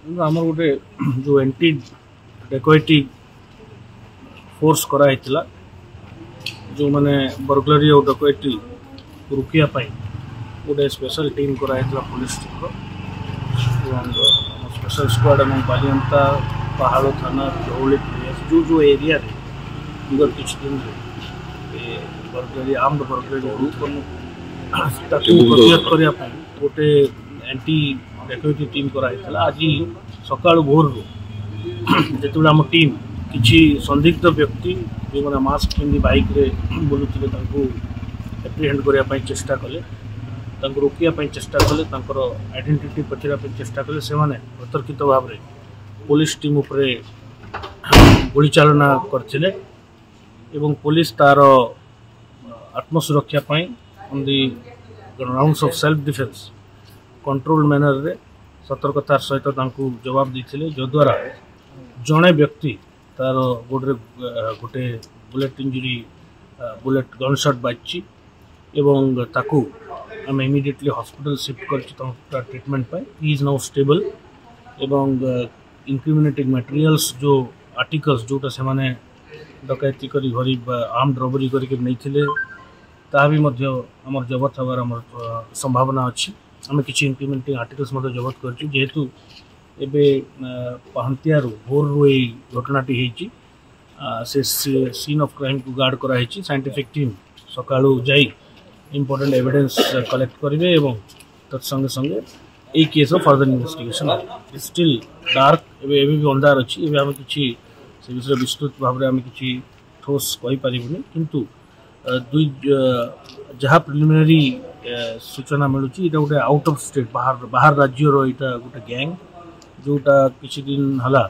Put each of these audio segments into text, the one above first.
आमर गोटे जो एंटी डेकोइटी फोर्स कराई जो मैंने बर्गलरी और डकैती रुकिया गोटे स्पेशल टीम कराई पुलिस स्पेशल स्क्वाड और बालियंता पहाड़ थाना धौली जो जो एरिया विगत किसी दिन बर्गलरी आर्म्ड बर्गलरी प्रतिहत करने गोटे एंटी डेकोइटी टीम कराई आज सकाल भोर जो आम टीम किसी संदिग्ध व्यक्ति जो मैंने मास्क पिंधि बाइक रे बुलूले एप्रिहेंड करने चेष्टा कले रोकने चेष्टा कले आइडेंटिटी पचरा चेष्टा कले से अतर्कित भाव में पुलिस टीम उपरे गोली चालना करथिले एवं पुलिस तार आत्मसुरक्षा on the grounds of self defence control manner रे सतर्कतार सहित जवाब देते जद्वारा जड़े व्यक्ति तार गोटे बुलेट इंजुरी बुलेट गनशट बाजी एवं ताकू आम इमिडिएटली हॉस्पिटल शिफ्ट कर treatment pi he is now stable एवं इनक्रिमिनेटिंग मटेरियल्स जो आर्टिकल्स जोटा से माने डकैती करी घरी आर्म्ड रॉबरी करके नहीं ता भी आमर जबत हबार आमर संभावना अच्छी आम किसी इनक्रिमिनेटिंग आर्टिकल्स जबत कर जेहेतु एबे पहंतियारू भोर घटनाटी होती से सीन ऑफ क्राइम को गार्ड कराई साइंटिफिक टीम सकाळू जाई इंपोर्टेंट एविडेंस कलेक्ट करेंगे एवं तत्संगे संगे यही case further investigation still dark एवं भी अंधार अच्छी एवं आम कि विषय विस्तृत भाव में आम कि ठोस कहीपर किंतु दुई जहाँ प्रिलिमिनरी सूचना मिलूँ यहाँ गोटे आउट ऑफ स्टेट बाहर राज्यर यहाँ गोटे गैंग जोटा किसी दिन हला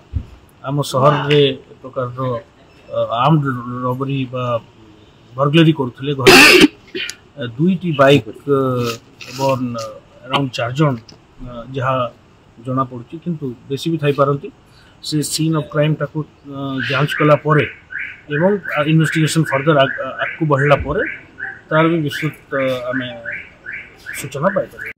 आम सहर रे प्रकार आर्म्ड रॉबरी बा बर्गलरी करथिले घर दुईटी बाइक एवं अराउंड 4 जन जहाँ जना पड़ी किंतु बेसी भी थी पारती से सीन ऑफ क्राइम टाको जांच कला परे एवं इन्वेस्टिगेशन फर्दर आगू बढ़ला परे तार भी विस्तृत आम सूचना पाई।